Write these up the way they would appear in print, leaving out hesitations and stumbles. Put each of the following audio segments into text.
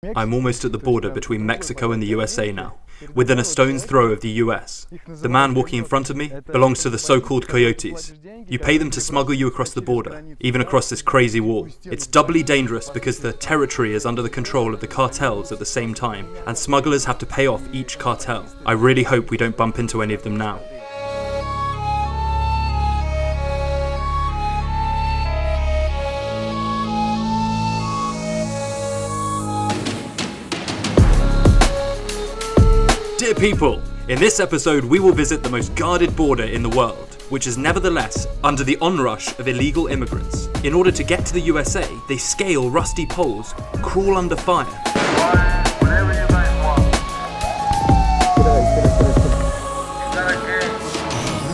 I'm almost at the border between Mexico and the USA now, within a stone's throw of the US. The man walking in front of me belongs to the so-called coyotes. You pay them to smuggle you across the border, even across this crazy wall. It's doubly dangerous because the territory is under the control of the cartels at the same time, and smugglers have to pay off each cartel. I really hope we don't bump into any of them now. Dear people, in this episode we will visit the most guarded border in the world, which is nevertheless under the onrush of illegal immigrants. In order to get to the USA, they scale rusty poles, crawl under fire.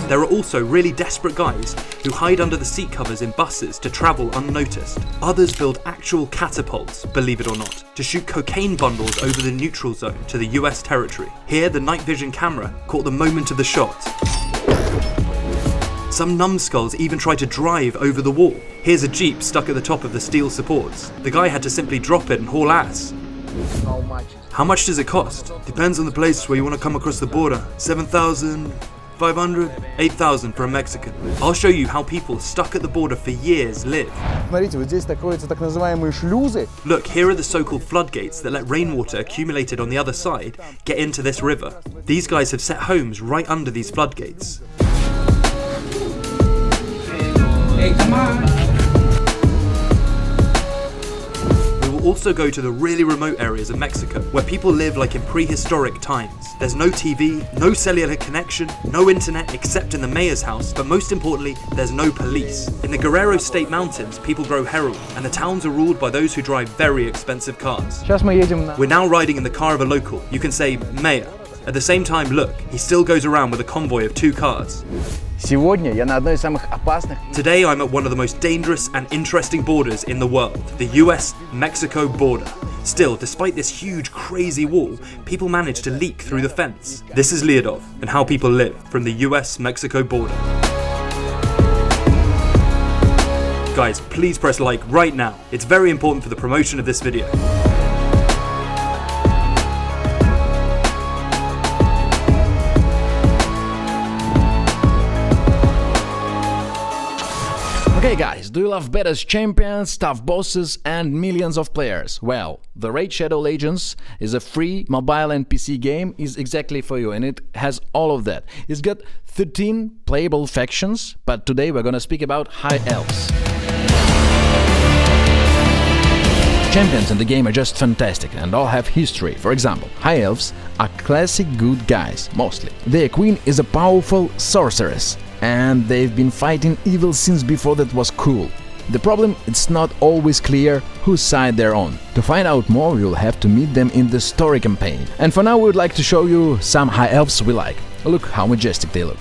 There are also really desperate guys who hide under the seat covers in buses to travel unnoticed. Others build actual catapults, believe it or not, to shoot cocaine bundles over the neutral zone to the US territory. Here, the night vision camera caught the moment of the shot. Some numbskulls even try to drive over the wall. Here's a jeep stuck at the top of the steel supports. The guy had to simply drop it and haul ass. How much does it cost? Depends on the place where you want to come across the border. 7,000... 500, 8,000 for a Mexican. I'll show you how people stuck at the border for years live. Look, here are the so-called floodgates that let rainwater accumulated on the other side get into this river. These guys have set homes right under these floodgates. Hey, come on. Also go to the really remote areas of Mexico, where people live like in prehistoric times. There's no TV, no cellular connection, no internet except in the mayor's house, but most importantly, there's no police. In the Guerrero State Mountains, people grow heroin, and the towns are ruled by those who drive very expensive cars. We're now riding in the car of a local. You can say, mayor. At the same time, look, he still goes around with a convoy of 2 cars. Today I'm at one of the most dangerous and interesting borders in the world, the US-Mexico border. Still, despite this huge, crazy wall, people manage to leak through the fence. This is Leodov, and how people live from the US-Mexico border. Guys, please press like right now. It's very important for the promotion of this video. Okay guys, do you love badass champions, tough bosses and millions of players? Well, the Raid Shadow Legends is a free mobile and PC game, is exactly for you, and it has all of that. It's got 13 playable factions, but today we're gonna speak about High Elves. Champions in the game are just fantastic and all have history. For example, High Elves are classic good guys, mostly. Their queen is a powerful sorceress, and they've been fighting evil since before that was cool. The problem, it's not always clear whose side they're on. To find out more, you'll have to meet them in the story campaign. And for now, we would like to show you some High Elves we like. Look how majestic they look.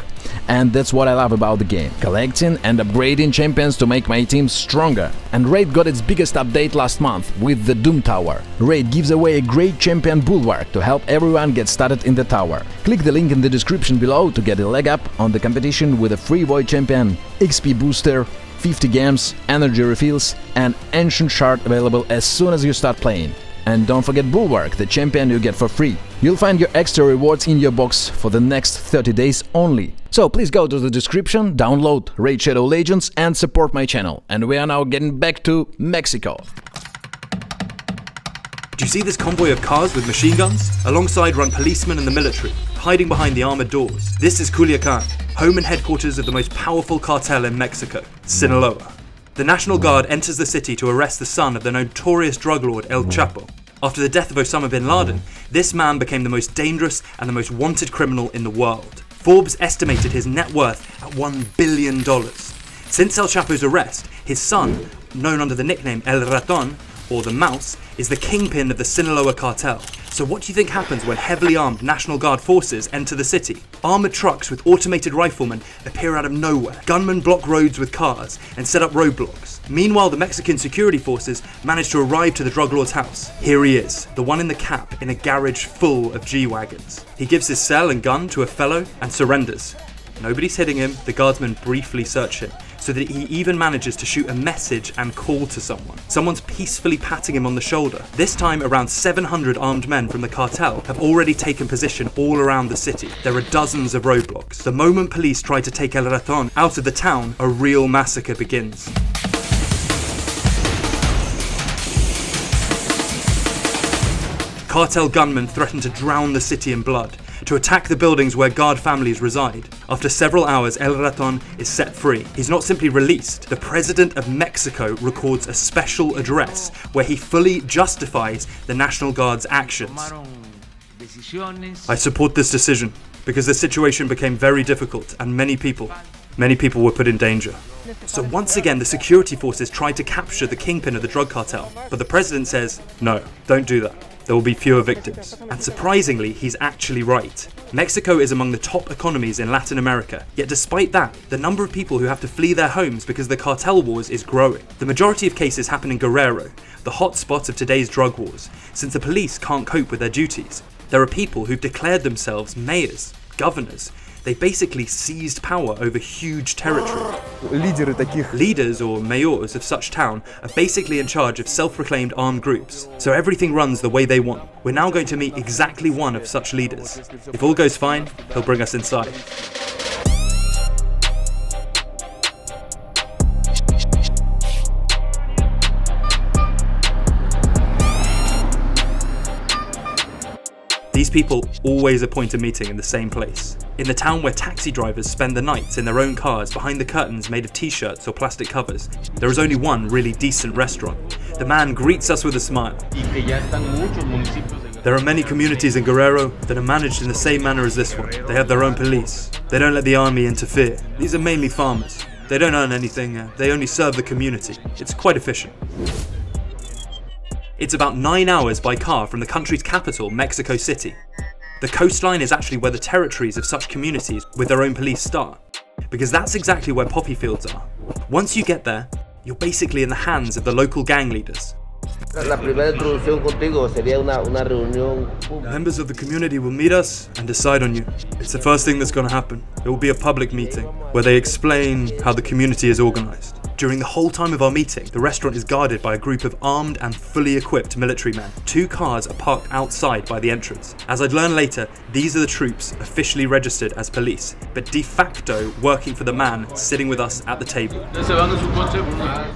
And that's what I love about the game. Collecting and upgrading champions to make my team stronger. And Raid got its biggest update last month with the Doom Tower. Raid gives away a great champion bulwark to help everyone get started in the tower. Click the link in the description below to get a leg up on the competition with a free Void champion, XP booster, 50 gems, energy refills and ancient shard available as soon as you start playing. And don't forget Bulwark, the champion you get for free. You'll find your extra rewards in your box for the next 30 days only. So please go to the description, download Raid Shadow Legends and support my channel. And we are now getting back to Mexico. Do you see this convoy of cars with machine guns? Alongside run policemen and the military, hiding behind the armored doors. This is Culiacan, home and headquarters of the most powerful cartel in Mexico, Sinaloa. The National Guard enters the city to arrest the son of the notorious drug lord El Chapo. After the death of Osama bin Laden, this man became the most dangerous and the most wanted criminal in the world. Forbes estimated his net worth at $1 billion. Since El Chapo's arrest, his son, known under the nickname El Raton, or the Mouse, is the kingpin of the Sinaloa cartel. So what do you think happens when heavily armed National Guard forces enter the city? Armoured trucks with automated riflemen appear out of nowhere. Gunmen block roads with cars and set up roadblocks. Meanwhile, the Mexican security forces manage to arrive to the drug lord's house. Here he is, the one in the cap, in a garage full of G-Wagons. He gives his cell and gun to a fellow and surrenders. Nobody's hitting him, the guardsmen briefly search him, so that he even manages to shoot a message and call to someone. Someone's peacefully patting him on the shoulder. This time, around 700 armed men from the cartel have already taken position all around the city. There are dozens of roadblocks. The moment police try to take El Raton out of the town, a real massacre begins. Cartel gunmen threaten to drown the city in blood, to attack the buildings where guard families reside. After several hours, El Raton is set free. He's not simply released. The president of Mexico records a special address where he fully justifies the National Guard's actions. I support this decision because the situation became very difficult and many people were put in danger. So once again, the security forces tried to capture the kingpin of the drug cartel, but the president says, no, don't do that. There will be fewer victims. And surprisingly, he's actually right. Mexico is among the top economies in Latin America, yet despite that, the number of people who have to flee their homes because of the cartel wars is growing. The majority of cases happen in Guerrero, the hotspot of today's drug wars, since the police can't cope with their duties. There are people who've declared themselves mayors, governors. They basically seized power over huge territory. Leaders or mayors of such town are basically in charge of self-proclaimed armed groups, so everything runs the way they want. We're now going to meet exactly one of such leaders. If all goes fine, he'll bring us inside. These people always appoint a meeting in the same place. In the town where taxi drivers spend the nights in their own cars behind the curtains made of t-shirts or plastic covers, there is only one really decent restaurant. The man greets us with a smile. There are many communities in Guerrero that are managed in the same manner as this one. They have their own police. They don't let the army interfere. These are mainly farmers. They don't earn anything, they only serve the community. It's quite efficient. It's about 9 hours by car from the country's capital, Mexico City. The coastline is actually where the territories of such communities with their own police start, because that's exactly where poppy fields are. Once you get there, you're basically in the hands of the local gang leaders. Members of the community will meet us and decide on you. It's the first thing that's going to happen. It will be a public meeting where they explain how the community is organized. During the whole time of our meeting, the restaurant is guarded by a group of armed and fully equipped military men. 2 cars are parked outside by the entrance. As I'd learn later, these are the troops officially registered as police, but de facto working for the man sitting with us at the table.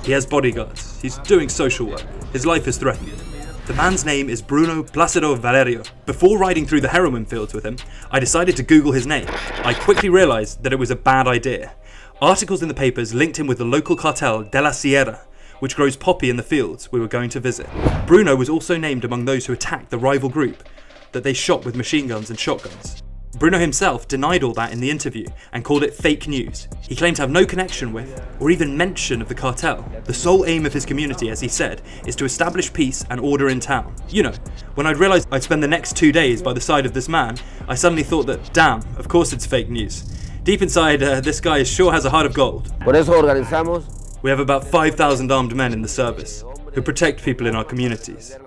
He has bodyguards. He's doing social work. His life is threatened. The man's name is Bruno Placido Valerio. Before riding through the heroin fields with him, I decided to Google his name. I quickly realized that it was a bad idea. Articles in the papers linked him with the local cartel de la Sierra, which grows poppy in the fields we were going to visit. Bruno was also named among those who attacked the rival group that they shot with machine guns and shotguns. Bruno himself denied all that in the interview and called it fake news. He claimed to have no connection with, or even mention of the cartel. The sole aim of his community, as he said, is to establish peace and order in town. You know, when I'd realized I'd spend the next 2 days by the side of this man, I suddenly thought that, damn, of course it's fake news. Deep inside, this guy sure has a heart of gold. We have about 5,000 armed men in the service, who protect people in our communities.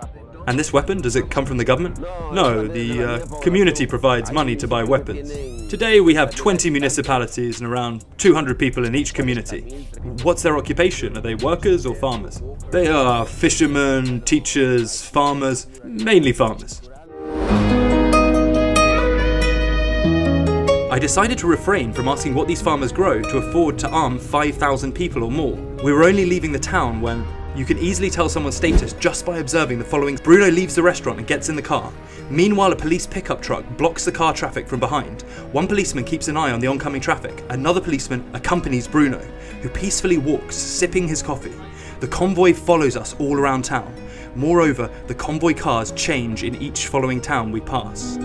And this weapon, does it come from the government? No, the community provides money to buy weapons. Today we have 20 municipalities and around 200 people in each community. What's their occupation? Are they workers or farmers? They are fishermen, teachers, farmers, mainly farmers. I decided to refrain from asking what these farmers grow to afford to arm 5,000 people or more. We were only leaving the town when you can easily tell someone's status just by observing the following. Bruno leaves the restaurant and gets in the car. Meanwhile, a police pickup truck blocks the car traffic from behind. One policeman keeps an eye on the oncoming traffic. Another policeman accompanies Bruno, who peacefully walks, sipping his coffee. The convoy follows us all around town. Moreover, the convoy cars change in each following town we pass.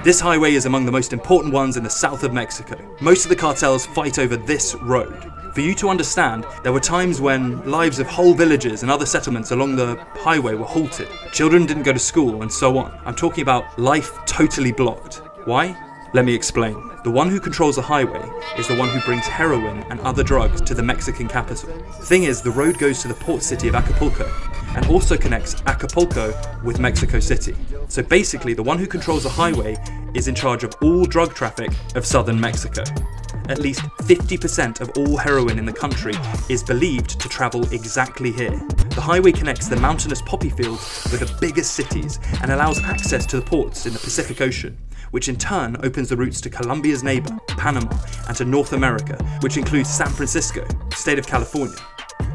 This highway is among the most important ones in the south of Mexico. Most of the cartels fight over this road. For you to understand, there were times when lives of whole villages and other settlements along the highway were halted. Children didn't go to school and so on. I'm talking about life totally blocked. Why? Let me explain. The one who controls the highway is the one who brings heroin and other drugs to the Mexican capital. The thing is, the road goes to the port city of Acapulco and also connects Acapulco with Mexico City. So basically, the one who controls the highway is in charge of all drug traffic of southern Mexico. At least 50% of all heroin in the country is believed to travel exactly here. The highway connects the mountainous poppy fields with the biggest cities and allows access to the ports in the Pacific Ocean, which in turn opens the routes to Colombia's neighbor, Panama, and to North America, which includes San Francisco, state of California.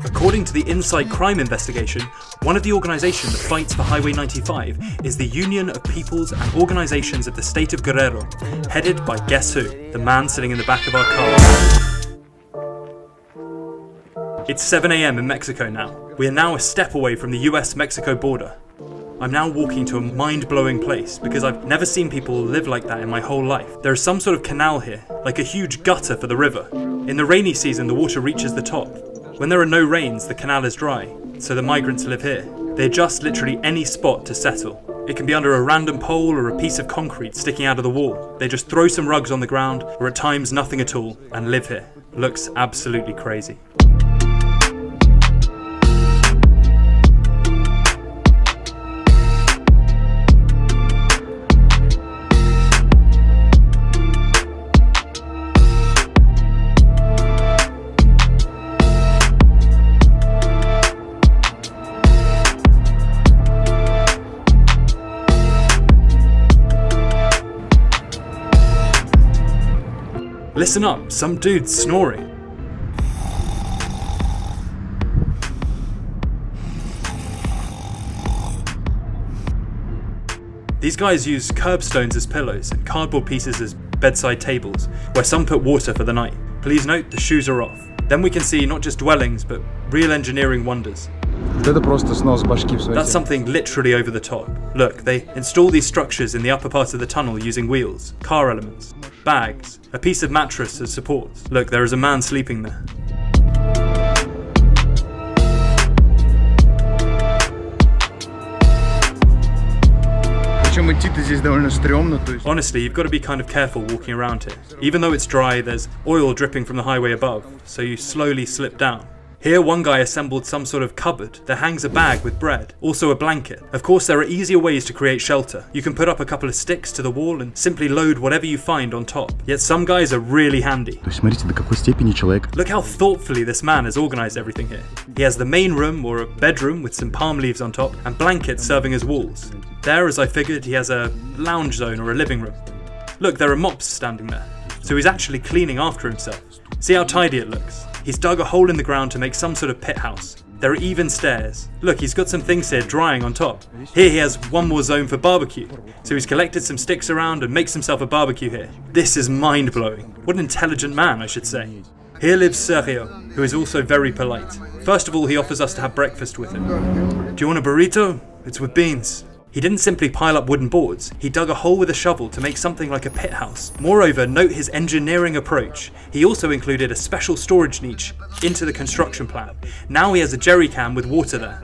According to the Inside Crime investigation, one of the organizations that fights for Highway 95 is the Union of Peoples and Organizations of the State of Guerrero, headed by guess who? The man sitting in the back of our car. It's 7 a.m. in Mexico now. We are now a step away from the US-Mexico border. I'm now walking to a mind-blowing place because I've never seen people live like that in my whole life. There is some sort of canal here, like a huge gutter for the river. In the rainy season, the water reaches the top. When there are no rains, the canal is dry, so the migrants live here. They adjust literally any spot to settle. It can be under a random pole or a piece of concrete sticking out of the wall. They just throw some rugs on the ground, or at times nothing at all, and live here. Looks absolutely crazy. Listen up, some dude's snoring. These guys use curbstones as pillows and cardboard pieces as bedside tables, where some put water for the night. Please note, the shoes are off. Then we can see not just dwellings, but real engineering wonders. That's something literally over the top. Look, they install these structures in the upper part of the tunnel using wheels, car elements, bags, a piece of mattress as supports. Look, there is a man sleeping there. Honestly, you've got to be kind of careful walking around here. Even though it's dry, there's oil dripping from the highway above, so you slowly slip down. Here, one guy assembled some sort of cupboard that hangs a bag with bread, also a blanket. Of course, there are easier ways to create shelter. You can put up a couple of sticks to the wall and simply load whatever you find on top. Yet some guys are really handy. Look how thoughtfully this man has organized everything here. He has the main room or a bedroom with some palm leaves on top and blankets serving as walls. There, as I figured, he has a lounge zone or a living room. Look, there are mops standing there. So he's actually cleaning after himself. See how tidy it looks? He's dug a hole in the ground to make some sort of pit house. There are even stairs. Look, he's got some things here drying on top. Here he has one more zone for barbecue. So he's collected some sticks around and makes himself a barbecue here. This is mind-blowing. What an intelligent man, I should say. Here lives Sergio, who is also very polite. First of all, he offers us to have breakfast with him. Do you want a burrito? It's with beans. He didn't simply pile up wooden boards, he dug a hole with a shovel to make something like a pit house. Moreover, note his engineering approach. He also included a special storage niche into the construction plan. Now he has a jerry can with water there.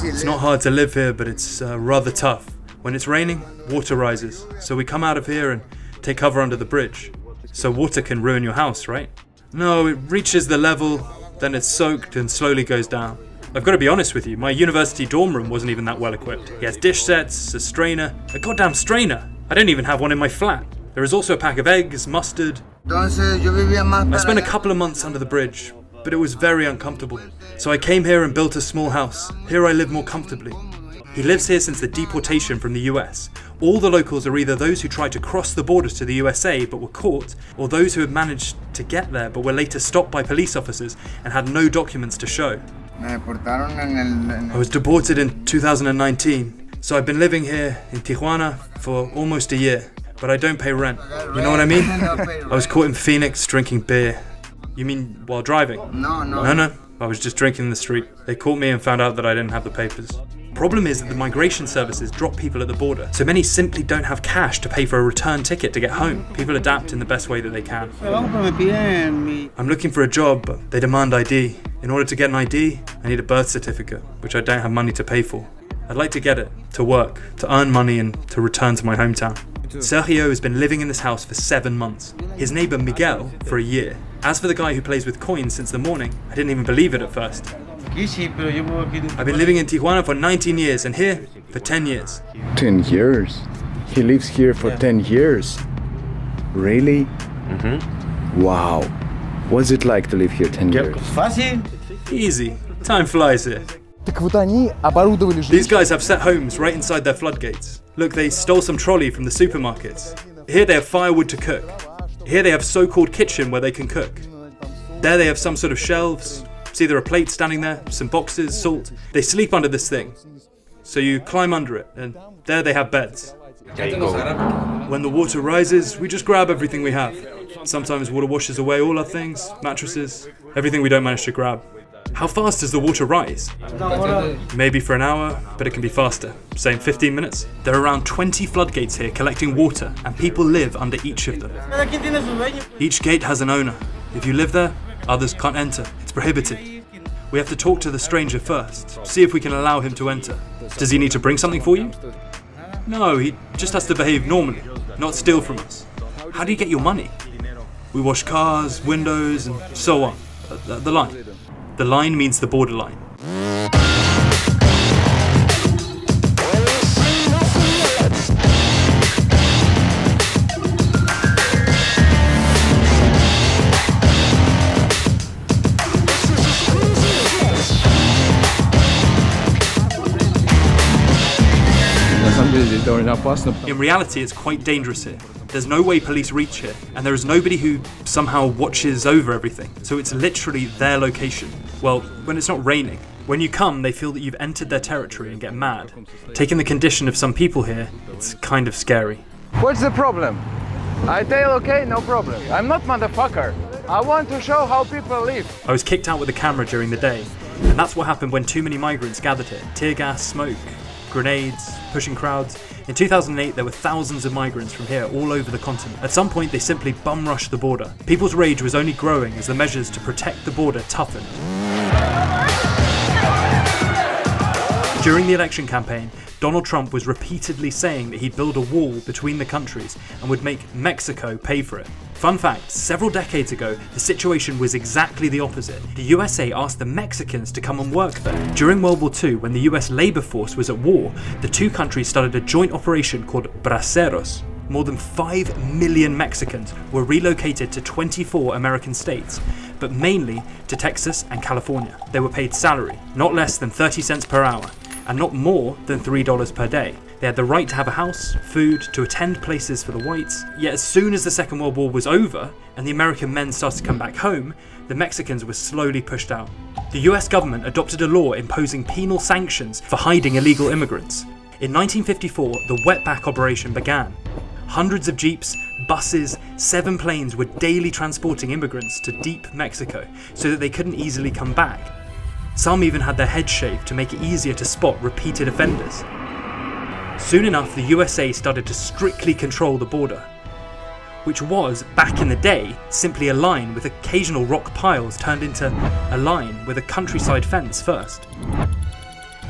It's not hard to live here, but it's rather tough. When it's raining, water rises, so we come out of here and take cover under the bridge. So water can ruin your house, right? No, it reaches the level, then it's soaked and slowly goes down. I've got to be honest with you, my university dorm room wasn't even that well equipped. He has dish sets, a strainer, a goddamn strainer. I don't even have one in my flat. There is also a pack of eggs, mustard. I spent a couple of months under the bridge, but it was very uncomfortable. So I came here and built a small house. Here I live more comfortably. He lives here since the deportation from the US. All the locals are either those who tried to cross the border to the USA but were caught, or those who had managed to get there but were later stopped by police officers and had no documents to show. I was deported in 2019, so I've been living here in Tijuana for almost a year, but I don't pay rent. You know what I mean? I was caught in Phoenix drinking beer. You mean while driving? No, I was just drinking in the street. They caught me and found out that I didn't have the papers. Problem is that the migration services drop people at the border, so many simply don't have cash to pay for a return ticket to get home. People adapt in the best way that they can. I'm looking for a job, but they demand ID. In order to get an ID, I need a birth certificate, which I don't have money to pay for. I'd like to get it, to work, to earn money and to return to my hometown. Sergio has been living in this house for 7 months. His neighbor Miguel for a year. As for the guy who plays with coins since the morning, I didn't even believe it at first. I've been living in Tijuana for 19 years and here for 10 years. 10 years? He lives here for 10 years? Really? Mm-hmm. Wow. What's it like to live here 10 years? Easy. Time flies here. These guys have set homes right inside their floodgates. Look, they stole some trolley from the supermarkets. Here they have firewood to cook. Here they have so-called kitchen where they can cook. There they have some sort of shelves. It's either a plate standing there, some boxes, salt. They sleep under this thing. So you climb under it, and there they have beds. When the water rises, we just grab everything we have. Sometimes water washes away all our things, mattresses, everything we don't manage to grab. How fast does the water rise? Maybe for an hour, but it can be faster. Say in 15 minutes. There are around 20 floodgates here collecting water, and people live under each of them. Each gate has an owner. If you live there, others can't enter. It's prohibited. We have to talk to the stranger first, see if we can allow him to enter. Does he need to bring something for you? No, he just has to behave normally, not steal from us. How do you get your money? We wash cars, windows, and so on. The line. The line means the borderline. In reality, it's quite dangerous here. There's no way police reach here, and there is nobody who somehow watches over everything. So it's literally their location. Well, when it's not raining. When you come, they feel that you've entered their territory and get mad. Taking the condition of some people here, it's kind of scary. What's the problem? I tell okay, no problem. I'm not motherfucker. I want to show how people live. I was kicked out with a camera during the day, and that's what happened when too many migrants gathered here. Tear gas, smoke, grenades, pushing crowds. In 2008, there were thousands of migrants from here all over the continent. At some point, they simply bum-rushed the border. People's rage was only growing as the measures to protect the border toughened. During the election campaign, Donald Trump was repeatedly saying that he'd build a wall between the countries and would make Mexico pay for it. Fun fact, several decades ago, the situation was exactly the opposite. The USA asked the Mexicans to come and work there. During World War II, when the US labor force was at war, the two countries started a joint operation called Braceros. More than 5 million Mexicans were relocated to 24 American states, but mainly to Texas and California. They were paid salary, not less than 30 cents per hour, and not more than $3 per day. They had the right to have a house, food, to attend places for the whites. Yet as soon as the Second World War was over and the American men started to come back home, the Mexicans were slowly pushed out. The US government adopted a law imposing penal sanctions for hiding illegal immigrants. In 1954, the wetback operation began. Hundreds of jeeps, buses, 7 planes were daily transporting immigrants to deep Mexico so that they couldn't easily come back. Some even had their heads shaved to make it easier to spot repeated offenders. Soon enough, the USA started to strictly control the border, which was, back in the day, simply a line with occasional rock piles turned into a line with a countryside fence first.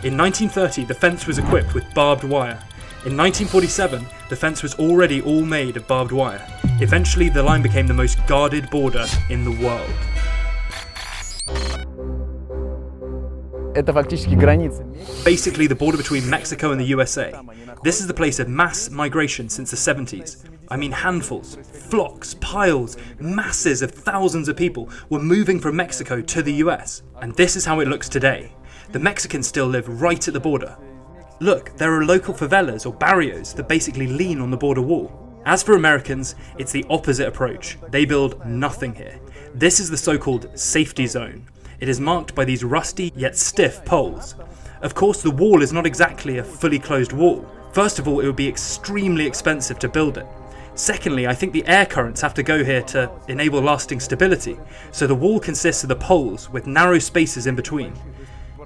In 1930, the fence was equipped with barbed wire. In 1947, the fence was already all made of barbed wire. Eventually, the line became the most guarded border in the world. Basically the border between Mexico and the USA. This is the place of mass migration since the 70s. I mean handfuls, flocks, piles, masses of thousands of people were moving from Mexico to the US. And this is how it looks today. The Mexicans still live right at the border. Look, there are local favelas or barrios that basically lean on the border wall. As for Americans, it's the opposite approach. They build nothing here. This is the so-called safety zone. It is marked by these rusty yet stiff poles. Of course, the wall is not exactly a fully closed wall. First of all, it would be extremely expensive to build it. Secondly, I think the air currents have to go here to enable lasting stability, so the wall consists of the poles with narrow spaces in between.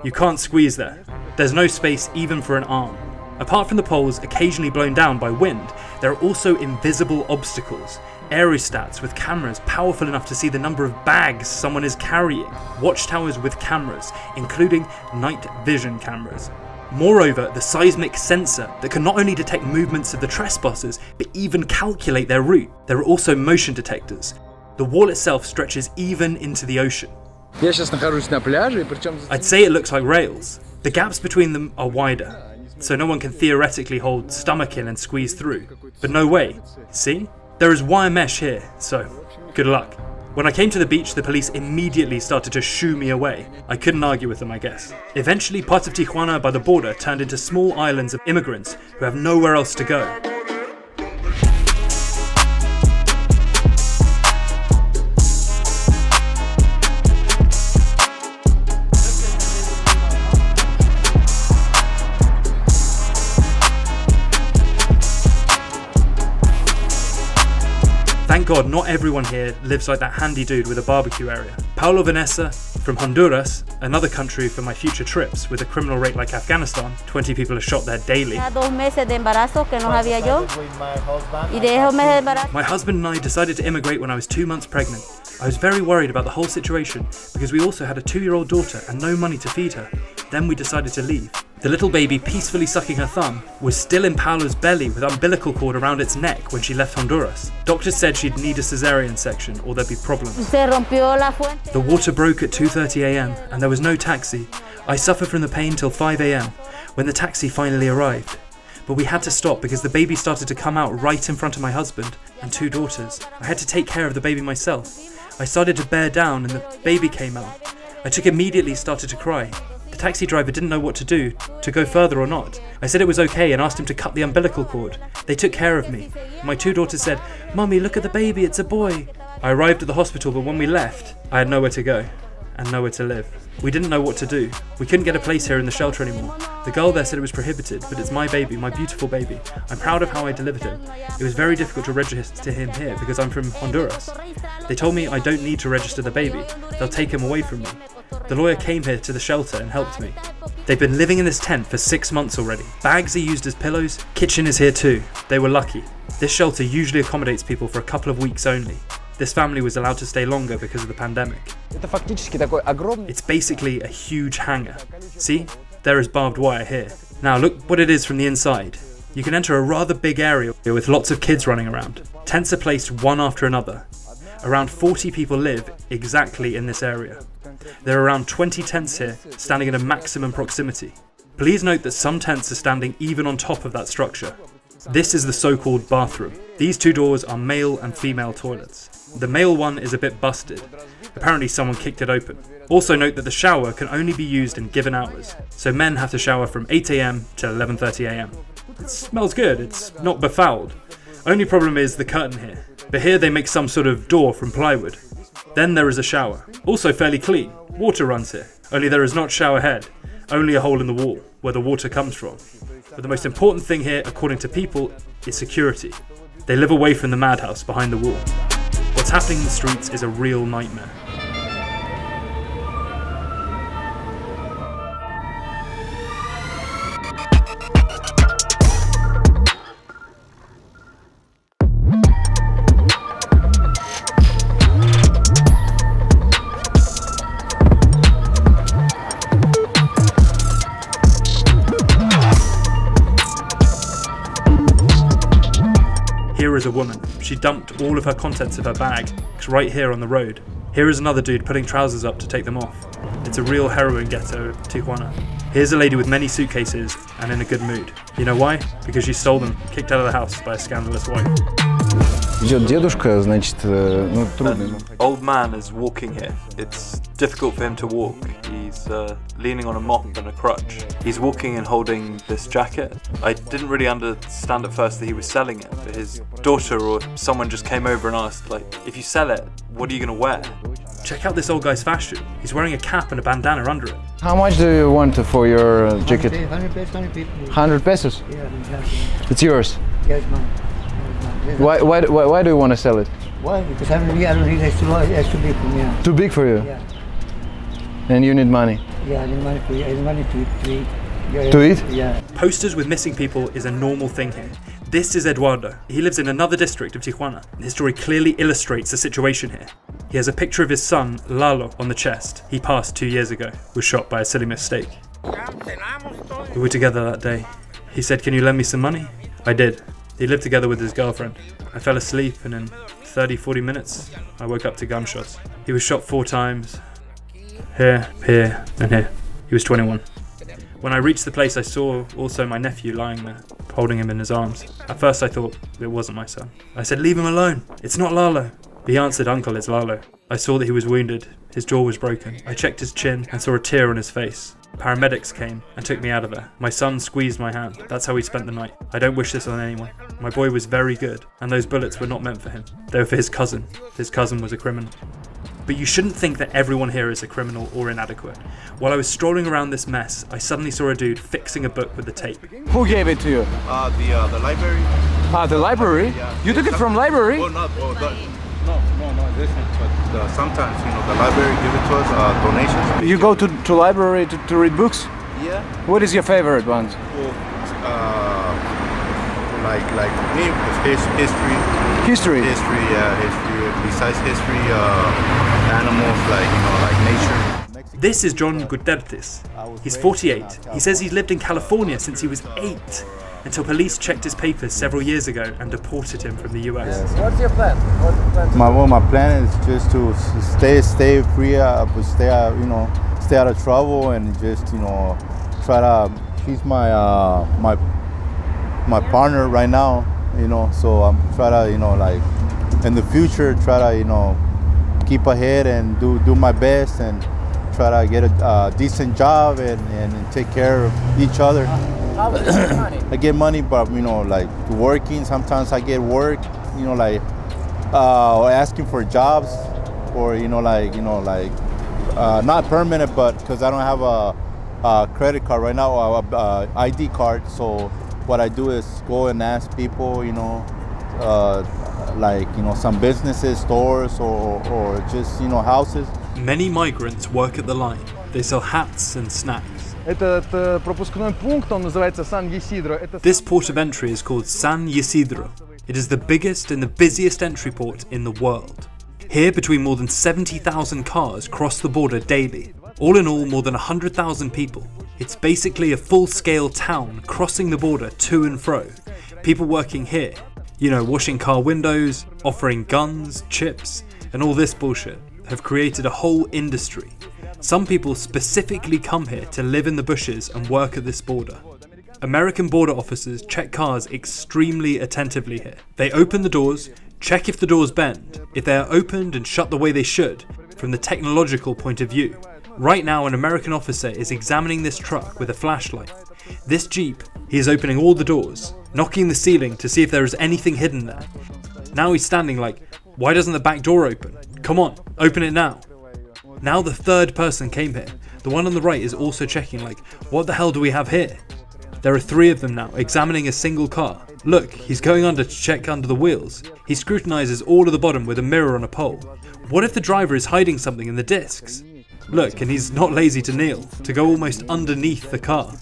You can't squeeze there. There's no space even for an arm. Apart from the poles occasionally blown down by wind, there are also invisible obstacles. Aerostats with cameras powerful enough to see the number of bags someone is carrying. Watchtowers with cameras, including night vision cameras. Moreover, the seismic sensor that can not only detect movements of the trespassers, but even calculate their route. There are also motion detectors. The wall itself stretches even into the ocean. I'd say it looks like rails. The gaps between them are wider, so no one can theoretically hold stomach in and squeeze through. But no way. See? There is wire mesh here, so good luck. When I came to the beach, the police immediately started to shoo me away. I couldn't argue with them, I guess. Eventually, parts of Tijuana by the border turned into small islands of immigrants who have nowhere else to go. Thank God not everyone here lives like that handy dude with a barbecue area. Paulo Vanessa from Honduras, another country for my future trips with a criminal rate like Afghanistan, 20 people are shot there daily. My husband and I decided to immigrate when I was 2 months pregnant. I was very worried about the whole situation because we also had a 2-year-old daughter and no money to feed her. Then we decided to leave. The little baby peacefully sucking her thumb was still in Paulo's belly with umbilical cord around its neck when she left Honduras. Doctors said she'd need a cesarean section or there'd be problems. The water broke at 2:30 a.m. and there was no taxi. I suffered from the pain till 5 a.m. when the taxi finally arrived. But we had to stop because the baby started to come out right in front of my husband and 2 daughters. I had to take care of the baby myself. I started to bear down and the baby came out. I immediately started to cry. The taxi driver didn't know what to do, to go further or not. I said it was okay and asked him to cut the umbilical cord. They took care of me. My 2 daughters said, "Mummy, look at the baby, it's a boy." I arrived at the hospital, but when we left, I had nowhere to go and nowhere to live. We didn't know what to do. We couldn't get a place here in the shelter anymore. The girl there said it was prohibited, but it's my baby, my beautiful baby. I'm proud of how I delivered him. It was very difficult to register him here because I'm from Honduras. They told me I don't need to register the baby. They'll take him away from me. The lawyer came here to the shelter and helped me. They've been living in this tent for 6 months already. Bags are used as pillows. Kitchen is here too. They were lucky. This shelter usually accommodates people for a couple of weeks only. This family was allowed to stay longer because of the pandemic. It's basically a huge hangar. See? There is barbed wire here. Now look what it is from the inside. You can enter a rather big area with lots of kids running around. Tents are placed one after another. Around 40 people live exactly in this area. There are around 20 tents here, standing at a maximum proximity. Please note that some tents are standing even on top of that structure. This is the so-called bathroom. These 2 doors are male and female toilets. The male one is a bit busted. Apparently someone kicked it open. Also note that the shower can only be used in given hours, so men have to shower from 8 a.m. to 11:30 a.m. It smells good, it's not befouled. Only problem is the curtain here. But here they make some sort of door from plywood. Then there is a shower, also fairly clean. Water runs here, only there is not shower head, only a hole in the wall where the water comes from. But the most important thing here, according to people, is security. They live away from the madhouse behind the wall. What's happening in the streets is a real nightmare. Here is a woman. She dumped all of her contents of her bag right here on the road. Here is another dude putting trousers up to take them off. It's a real heroin ghetto of Tijuana. Here's a lady with many suitcases and in a good mood. You know why? Because she stole them, kicked out of the house by a scandalous wife. Идет дедушка, значит, ну трудно. An old man is walking here. It's difficult for him to walk. He's leaning on a mop and a crutch. He's walking and holding this jacket. I didn't really understand at first that he was selling it, but his daughter or someone just came over and asked, like, if you sell it, what are you gonna wear? Check out this old guy's fashion. He's wearing a cap and a bandana under it. How much do you want for your jacket? 100 pesos? Yeah, exactly. It's yours. Yes, ma'am. Why do you want to sell it? Why? Because I don't think it's too big for me. Too big for you? Yeah. And you need money. Yeah, I need money to eat. I need money to eat. Yeah, To eat? Yeah. Posters with missing people is a normal thing here. This is Eduardo. He lives in another district of Tijuana. His story clearly illustrates the situation here. He has a picture of his son, Lalo, on the chest. He passed 2 years ago, was shot by a silly mistake. We were together that day. He said, "Can you lend me some money?" I did. He lived together with his girlfriend. I fell asleep and in 30-40 minutes, I woke up to gunshots. He was shot 4 times. Here, here, and here. He was 21. When I reached the place, I saw also my nephew lying there, holding him in his arms. At first I thought it wasn't my son. I said, "Leave him alone. It's not Lalo." He answered, "Uncle, it's Lalo." I saw that he was wounded. His jaw was broken. I checked his chin and saw a tear on his face. Paramedics came and took me out of there. My son squeezed my hand. That's how he spent the night. I don't wish this on anyone. My boy was very good, and those bullets were not meant for him. They were for his cousin. His cousin was a criminal. But you shouldn't think that everyone here is a criminal or inadequate. While I was strolling around this mess, I suddenly saw a dude fixing a book with the tape. Who gave it to you? The library. The library? Yeah. You took it from library? Well, not this one, but sometimes, the library give it to us, donations. You go to library to read books? Yeah. What is your favorite ones? Well, like me, history. History? History, yeah, history. Besides history, animals, like nature. This is John Guterres. He's 48. He says he's lived in California since he was 8, until police checked his papers several years ago and deported him from the US. What's your plan? My plan is just to stay free, stay out of trouble, and just try to. He's my partner right now, so I'm trying to in the future try to keep ahead and do my best and try to get a decent job and take care of each other. How do you get money? I get money, but working. Sometimes I get work, asking for jobs, or not permanent, but because I don't have a credit card right now, or a ID card. So what I do is go and ask people, some businesses, stores, or just houses. Many migrants work at the line. They sell hats and snacks. Этот пропускной пункт, он называется Сан-Йсидро. This port of entry is called San Ysidro. It is the biggest and the busiest entry port in the world. Here, between more than 70,000 cars cross the border daily. All in all, more than 100,000 people. It's basically a full-scale town crossing the border to and fro. People working here, washing car windows, offering guns, chips, and all this bullshit, have created a whole industry. Some people specifically come here to live in the bushes and work at this border. American border officers check cars extremely attentively here. They open the doors, check if the doors bend, if they are opened and shut the way they should, from the technological point of view. Right now, an American officer is examining this truck with a flashlight. This Jeep, he is opening all the doors, knocking the ceiling to see if there is anything hidden there. Now he's standing like, why doesn't the back door open? Come on, open it now. Now the third person came here. The one on the right is also checking like, what the hell do we have here? There are 3 of them now, examining a single car. Look, he's going under to check under the wheels. He scrutinizes all of the bottom with a mirror on a pole. What if the driver is hiding something in the discs? Look, and he's not lazy to kneel, to go almost underneath the car.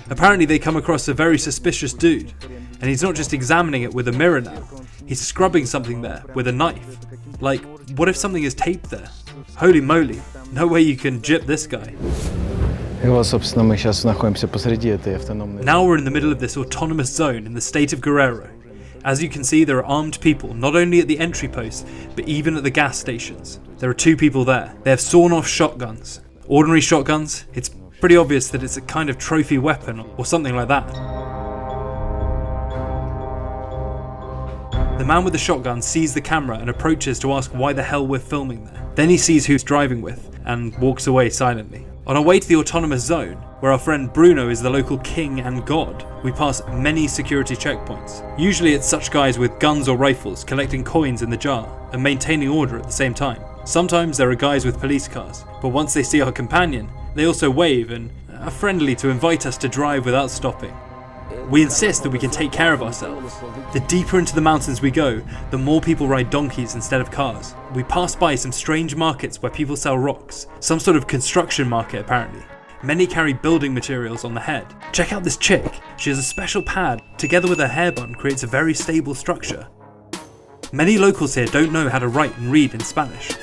Apparently they come across a very suspicious dude, and he's not just examining it with a mirror now, he's scrubbing something there with a knife. Like, what if something is taped there? Holy moly, no way you can gyp this guy. Собственно, мы сейчас находимся посреди этой автономной. Now we're in the middle of this autonomous zone in the state of Guerrero. As you can see, there are armed people, not only at the entry posts, but even at the gas stations. There are 2 people there. They have sawn-off shotguns. Ordinary shotguns, it's pretty obvious that it's a kind of trophy weapon or something like that. The man with the shotgun sees the camera and approaches to ask why the hell we're filming there. Then he sees who's driving with and walks away silently. On our way to the autonomous zone, where our friend Bruno is the local king and god, we pass many security checkpoints. Usually it's such guys with guns or rifles collecting coins in the jar and maintaining order at the same time. Sometimes there are guys with police cars, but once they see our companion, they also wave and are friendly to invite us to drive without stopping. We insist that we can take care of ourselves. The deeper into the mountains we go, the more people ride donkeys instead of cars. We pass by some strange markets where people sell rocks, some sort of construction market apparently. Many carry building materials on the head. Check out this chick. She has a special pad, together with her hair bun creates a very stable structure. Many locals here don't know how to write and read in Spanish.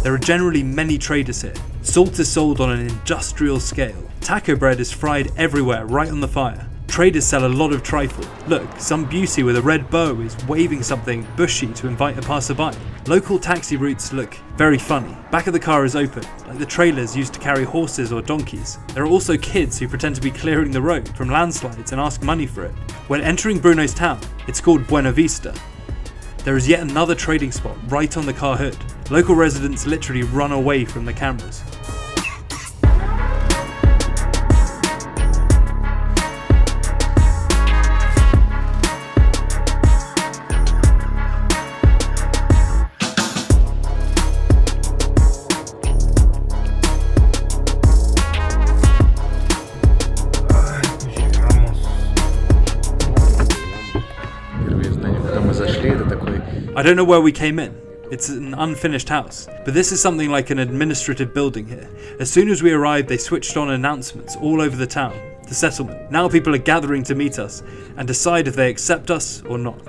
There are generally many traders here. Salt is sold on an industrial scale. Taco bread is fried everywhere right on the fire. Traders sell a lot of trifle. Look, some beauty with a red bow is waving something bushy to invite a passerby. Local taxi routes look very funny. Back of the car is open, like the trailers used to carry horses or donkeys. There are also kids who pretend to be clearing the road from landslides and ask money for it. When entering Bruno's town, it's called Buena Vista. There is yet another trading spot right on the car hood. Local residents literally run away from the cameras. I don't know where we came in. It's an unfinished house, but this is something like an administrative building here. As soon as we arrived, they switched on announcements all over the town, the settlement. Now people are gathering to meet us and decide if they accept us or not.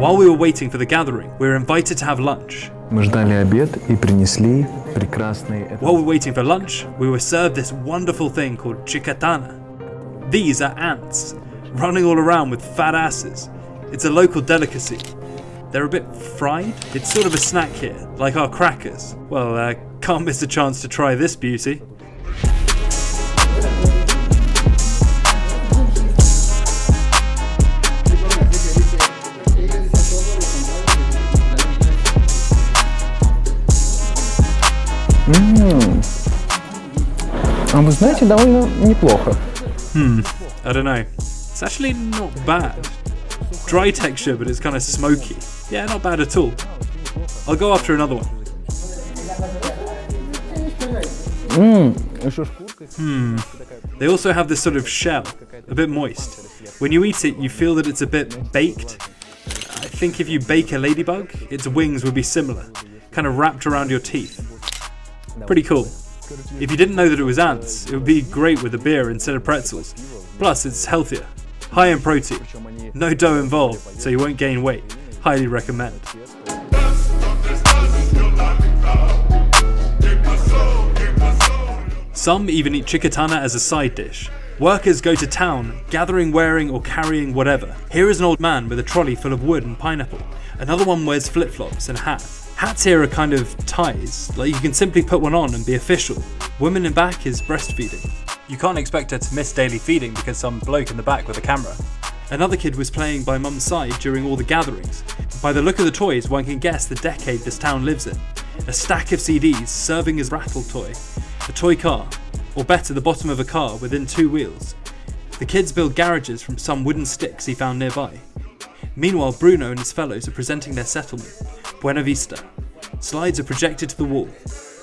While we were waiting for the gathering, we were invited to have lunch. Мы ждали обед и принесли прекрасный. While we were waiting for lunch, we were served this wonderful thing called chicatana. These are ants, running all around with fat asses. It's a local delicacy. They're a bit fried. It's sort of a snack here, like our crackers. Well, can't miss a chance to try this beauty. А вы знаете, довольно неплохо. I don't know. It's actually not bad. Dry texture, but it's kind of smoky. Yeah, not bad at all. I'll go after another one. They also have this sort of shell, a bit moist. When you eat it, you feel that it's a bit baked. I think if you bake a ladybug, its wings would be similar, kind of wrapped around your teeth. Pretty cool. If you didn't know that it was ants, it would be great with a beer instead of pretzels. Plus, it's healthier, high in protein, no dough involved, so you won't gain weight. Highly recommend. Some even eat chicatana as a side dish. Workers go to town, gathering, wearing or carrying whatever. Here is an old man with a trolley full of wood and pineapple. Another one wears flip-flops and a hat. Hats here are kind of ties, like you can simply put one on and be official. Woman in back is breastfeeding. You can't expect her to miss daily feeding because some bloke in the back with a camera. Another kid was playing by mum's side during all the gatherings. By the look of the toys, one can guess the decade this town lives in. A stack of CDs serving as rattle toy, a toy car, or better, the bottom of a car within two wheels. The kids build garages from some wooden sticks he found nearby. Meanwhile, Bruno and his fellows are presenting their settlement, Buena Vista. Slides are projected to the wall.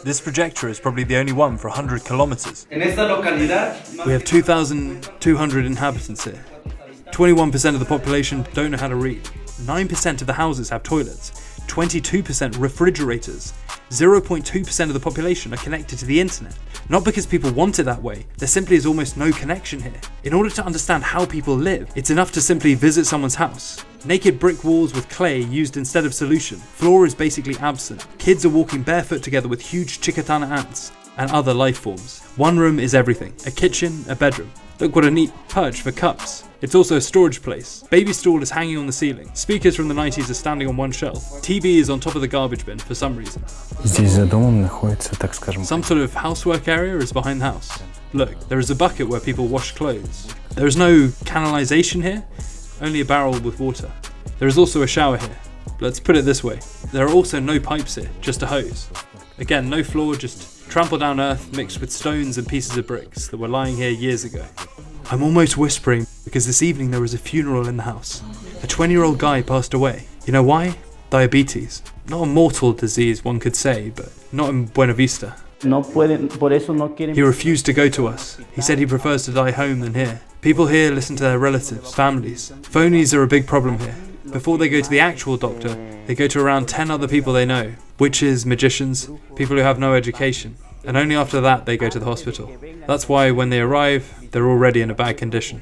This projector is probably the only one for 100 kilometers. We have 2,200 inhabitants here. 21% of the population don't know how to read. 9% of the houses have toilets. 22% refrigerators. 0.2% of the population are connected to the internet. Not because people want it that way, there simply is almost no connection here. In order to understand how people live, it's enough to simply visit someone's house. Naked brick walls with clay used instead of solution. Floor is basically absent. Kids are walking barefoot together with huge chicatana ants. and other life forms. One room is everything: a kitchen, a bedroom. Look what a neat perch for cups. It's also a storage place. Baby stool is hanging on the ceiling. Speakers from the 90s are standing on one shelf. TV is on top of the garbage bin for some reason. Some sort of housework area is behind the house. Look, there is a bucket where people wash clothes. There is no canalization here, only a barrel with water. There is also a shower here. Let's put it this way: there are also no pipes here, just a hose. Again, no floor, just trampled down earth mixed with stones and pieces of bricks that were lying here years ago. I'm almost whispering because this evening there was a funeral in the house. A 20-year-old guy passed away. You know why? Diabetes. Not a mortal disease, one could say, but not in Buena Vista. He refused to go to us. He said he prefers to die home than here. People here listen to their relatives, families. Phonies are a big problem here. Before they go to the actual doctor, they go to around 10 other people they know. Witches, magicians, people who have no education. And only after that they go to the hospital. That's why when they arrive, they're already in a bad condition.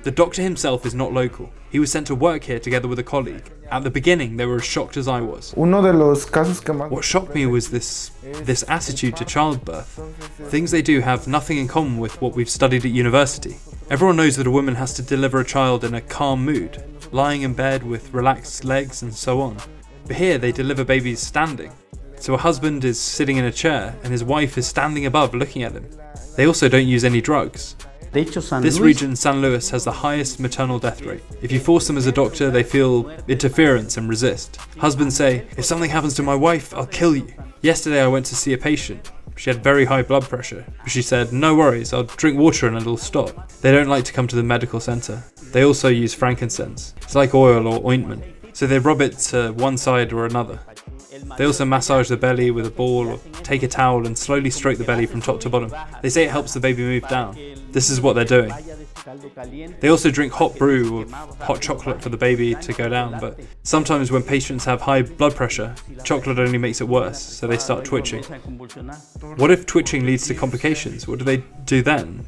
The doctor himself is not local. He was sent to work here together with a colleague. At the beginning, they were as shocked as I was. What shocked me was this attitude to childbirth. Things they do have nothing in common with what we've studied at university. Everyone knows that a woman has to deliver a child in a calm mood, lying in bed with relaxed legs and so on. But here, they deliver babies standing. So a husband is sitting in a chair and his wife is standing above looking at him. They also don't use any drugs. This region, San Luis, has the highest maternal death rate. If you force them as a doctor, they feel interference and resist. Husbands say, "If something happens to my wife, I'll kill you." Yesterday I went to see a patient. She had very high blood pressure. She said, "No worries, I'll drink water and it'll stop." They don't like to come to the medical center. They also use frankincense. It's like oil or ointment. So they rub it to one side or another. They also massage the belly with a ball or take a towel and slowly stroke the belly from top to bottom. They say it helps the baby move down. This is what they're doing. They also drink hot brew or hot chocolate for the baby to go down, but sometimes when patients have high blood pressure, chocolate only makes it worse, so they start twitching. What if twitching leads to complications? What do they do then?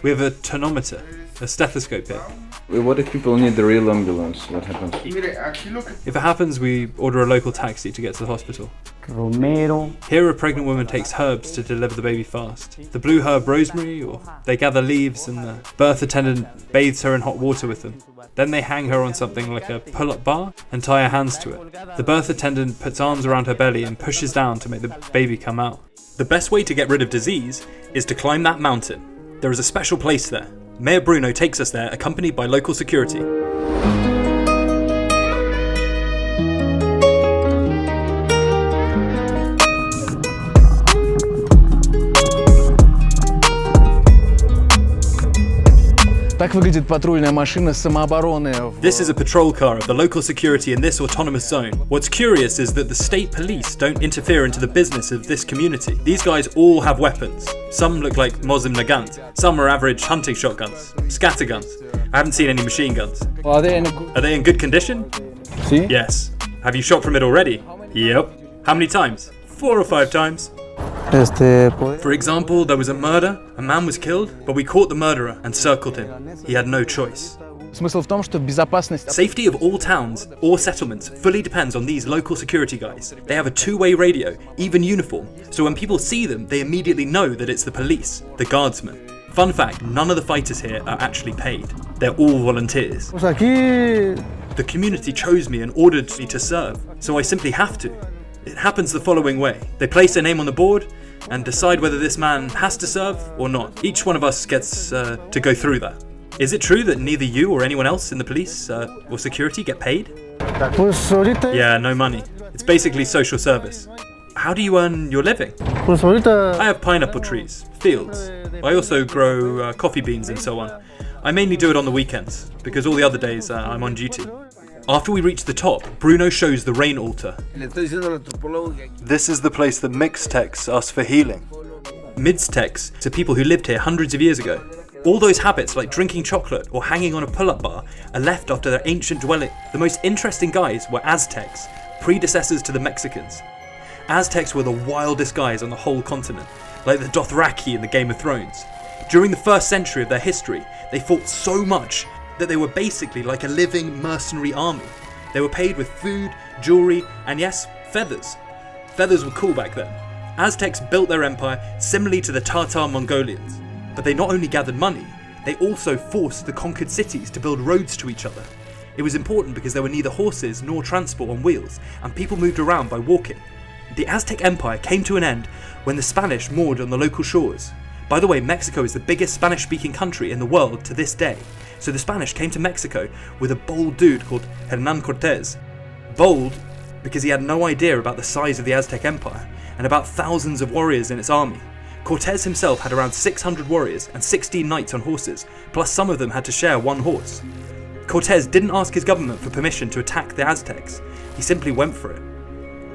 We have a tonometer, a stethoscope here. What if people need the real ambulance? What happens? If it happens, we order a local taxi to get to the hospital. Here a pregnant woman takes herbs to deliver the baby fast. The blue herb rosemary, or they gather leaves and the birth attendant bathes her in hot water with them. Then they hang her on something like a pull-up bar and tie her hands to it. The birth attendant puts arms around her belly and pushes down to make the baby come out. The best way to get rid of disease is to climb that mountain. There is a special place there. Mayor Bruno takes us there, accompanied by local security. Так выглядит патрульная машина самообороны. This is a patrol car of the local security in this autonomous zone. What's curious is that the state police don't interfere into the business of this community. These guys all have weapons. Some look like Mosin Nagant. Some are average hunting shotguns, scatterguns. I haven't seen any machine guns. Are they in good condition? See? Yes. Have you shot from it already? Yep. How many times? 4 or 5 times. For example, there was a murder, a man was killed, but we caught the murderer and circled him. He had no choice. Смысл в том, что безопасность... Safety of all towns or settlements fully depends on these local security guys. They have a two-way radio, even uniform, so when people see them, they immediately know that it's the police, the guardsmen. Fun fact, none of the fighters here are actually paid. They're all volunteers. The community chose me and ordered me to serve, so I simply have to. It happens the following way. They place their name on the board and decide whether this man has to serve or not. Each one of us gets to go through that. Is it true that neither you or anyone else in the police or security get paid? Yeah, no money. It's basically social service. How do you earn your living? I have pineapple trees, fields. I also grow coffee beans and so on. I mainly do it on the weekends, because all the other days I'm on duty. After we reach the top, Bruno shows the rain altar. This is the place that Mixtecs ask for healing. Mixtecs are people who lived here hundreds of years ago. All those habits like drinking chocolate or hanging on a pull-up bar are left after their ancient dwelling. The most interesting guys were Aztecs, predecessors to the Mexicans. Aztecs were the wildest guys on the whole continent, like the Dothraki in the Game of Thrones. During the first century of their history, they fought so much that they were basically like a living mercenary army. They were paid with food, jewelry, and yes, feathers. Feathers were cool back then. Aztecs built their empire similarly to the Tatar Mongolians, but they not only gathered money, they also forced the conquered cities to build roads to each other. It was important because there were neither horses nor transport on wheels, and people moved around by walking. The Aztec Empire came to an end when the Spanish moored on the local shores. By the way, Mexico is the biggest Spanish-speaking country in the world to this day, so the Spanish came to Mexico with a bold dude called Hernán Cortés. Bold because he had no idea about the size of the Aztec Empire and about thousands of warriors in its army. Cortés himself had around 600 warriors and 16 knights on horses, plus some of them had to share one horse. Cortés didn't ask his government for permission to attack the Aztecs, he simply went for it.